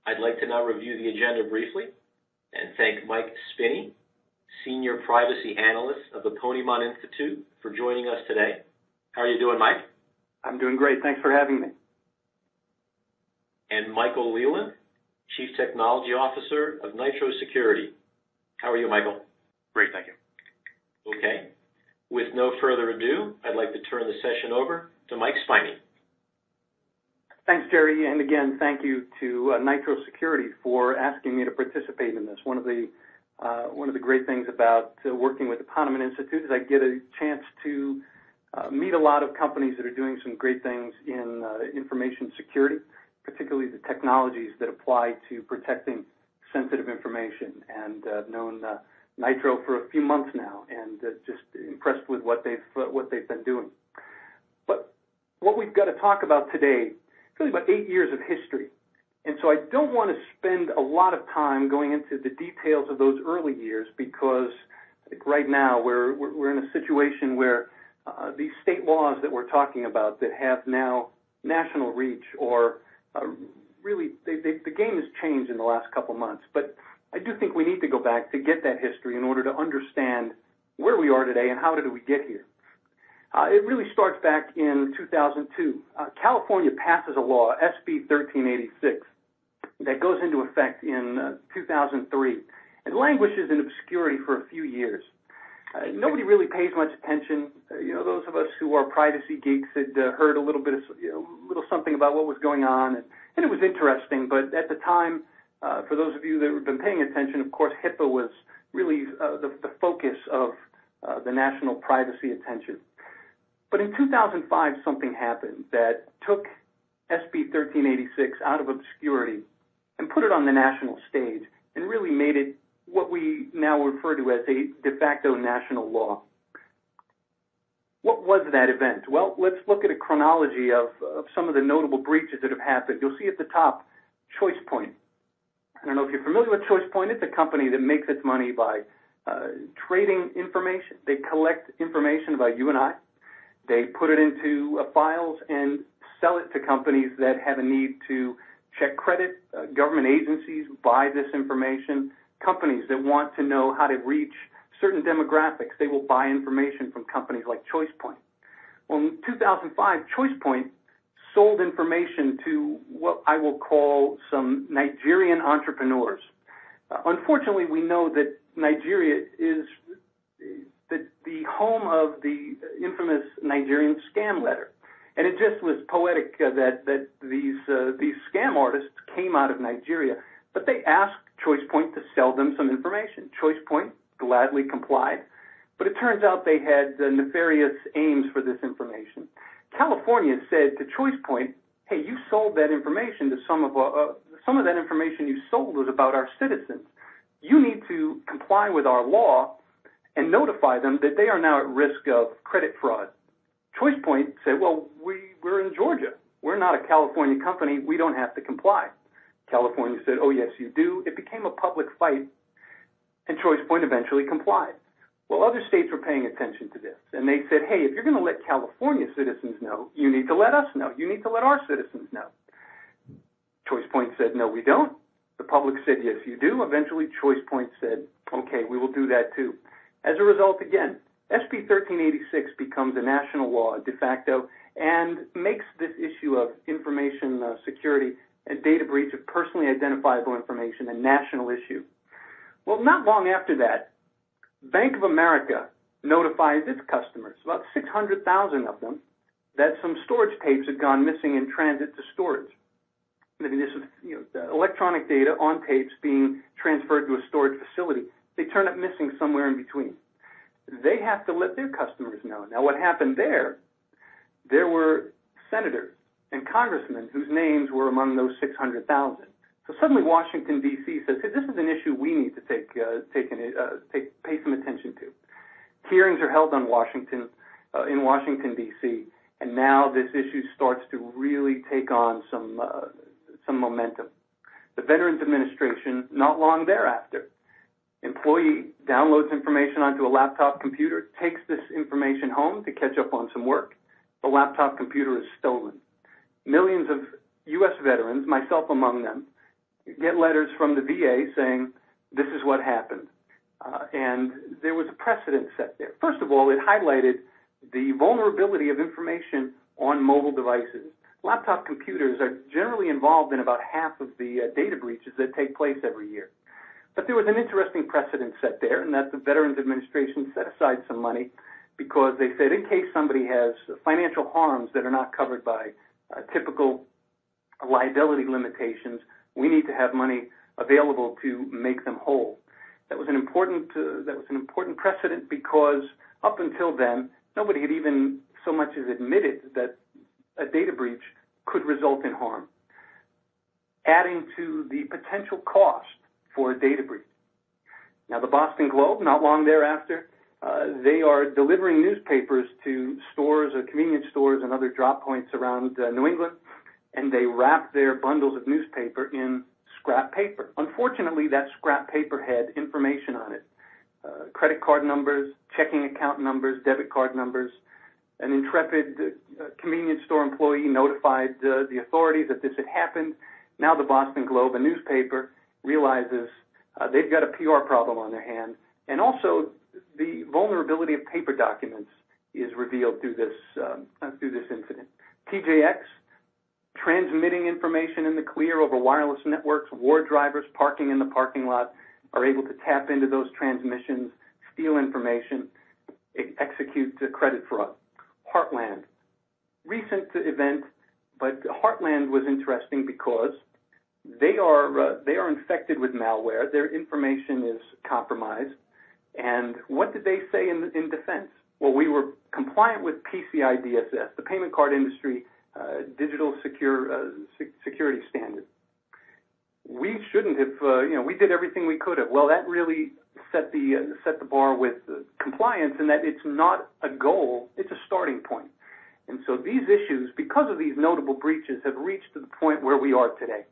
I'd like to now review the agenda briefly and thank Mike Spinney, Senior Privacy Analyst of the Ponemon Institute, for joining us today. How are you doing, Mike? I'm doing great. Thanks for having me. And Michael Leland, Chief Technology Officer of NitroSecurity. How are you, Michael? Great, thank you. Okay. With no further ado, I'd like to turn the session over to Mike Spinney. Thanks, Jerry, and again, thank you to NitroSecurity for asking me to participate in this. One of the great things about working with the Ponemon Institute is I get a chance to meet a lot of companies that are doing some great things in information security, particularly the technologies that apply to protecting sensitive information. And I've known Nitro for a few months now, and just impressed with what they've been doing. But what we've got to talk about today is really about 8 years of history. And so I don't want to spend a lot of time going into the details of those early years, because I think right now we're in a situation where these state laws that we're talking about that have now national reach, or really the game has changed in the last couple months. But I do think we need to go back to get that history in order to understand where we are today and how did we get here. It really starts back in 2002. California passes a law, SB 1386, that goes into effect in 2003 and languishes in obscurity for a few years. Nobody really pays much attention. Those of us who are privacy geeks had heard a little bit of, little something about what was going on, and it was interesting. But at the time, for those of you that have been paying attention, of course, HIPAA was really the focus of the national privacy attention. But in 2005, something happened that took SB 1386 out of obscurity and put it on the national stage and really made it what we now refer to as a de facto national law. What was that event? Well, let's look at a chronology of some of the notable breaches that have happened. You'll see at the top, ChoicePoint. I don't know if you're familiar with ChoicePoint. It's a company that makes its money by trading information. They collect information about you and I. They put it into files and sell it to companies that have a need to check credit. Government agencies buy this information. Companies that want to know how to reach certain demographics, they will buy information from companies like ChoicePoint. Well, in 2005, ChoicePoint sold information to what I will call some Nigerian entrepreneurs. Unfortunately, we know that Nigeria is the home of the infamous Nigerian scam letter. And it just was poetic that these scam artists came out of Nigeria, but they asked ChoicePoint to sell them some information. ChoicePoint gladly complied, but it turns out they had nefarious aims for this information. California said to ChoicePoint, hey, you sold that information to some of that information you sold was about our citizens. You need to comply with our law and notify them that they are now at risk of credit fraud. ChoicePoint said, well, we're in Georgia. We're not a California company. We don't have to comply. California said, oh, yes, you do. It became a public fight, and ChoicePoint eventually complied. Well, other states were paying attention to this, and they said, hey, if you're going to let California citizens know, you need to let us know. You need to let our citizens know. ChoicePoint said, no, we don't. The public said, yes, you do. Eventually, ChoicePoint said, okay, we will do that too. As a result, again, SB 1386 becomes a national law de facto and makes this issue of information security and data breach of personally identifiable information a national issue. Well, not long after that, Bank of America notifies its customers, about 600,000 of them, that some storage tapes had gone missing in transit to storage. I mean, this is electronic data on tapes being transferred to a storage facility. They turn up missing somewhere in between. They have to let their customers know. Now, what happened there were senators and congressmen whose names were among those 600,000. So suddenly Washington, D.C. says, hey, this is an issue we need to pay some attention to. Hearings are held in Washington, D.C., and now this issue starts to really take on some momentum. The Veterans Administration, not long thereafter, employee downloads information onto a laptop computer, takes this information home to catch up on some work. The laptop computer is stolen. Millions of U.S. veterans, myself among them, get letters from the VA saying, this is what happened. And there was a precedent set there. First of all, it highlighted the vulnerability of information on mobile devices. Laptop computers are generally involved in about half of the data breaches that take place every year. But there was an interesting precedent set there, and that the Veterans Administration set aside some money because they said in case somebody has financial harms that are not covered by typical liability limitations, we need to have money available to make them whole. That was an important precedent because up until then, nobody had even so much as admitted that a data breach could result in harm. Adding to the potential cost for a data breach. Now, the Boston Globe, not long thereafter, they are delivering newspapers to stores, convenience stores, and other drop points around New England, and they wrap their bundles of newspaper in scrap paper. Unfortunately, that scrap paper had information on it. Credit card numbers, checking account numbers, debit card numbers. An intrepid convenience store employee notified the authorities that this had happened. Now the Boston Globe, a newspaper, realizes they've got a PR problem on their hand. And also the vulnerability of paper documents is revealed through this incident. TJX, transmitting information in the clear over wireless networks, ward drivers parking in the parking lot are able to tap into those transmissions, steal information, execute credit fraud. Heartland, recent event, but Heartland was interesting because they are infected with malware. Their information is compromised. And what did they say in defense? Well, we were compliant with PCI DSS, the payment card industry digital security standard. We shouldn't have, we did everything we could have. Well, that really set the bar with compliance, in that it's not a goal, it's a starting point. And so these issues, because of these notable breaches, have reached to the point where we are today.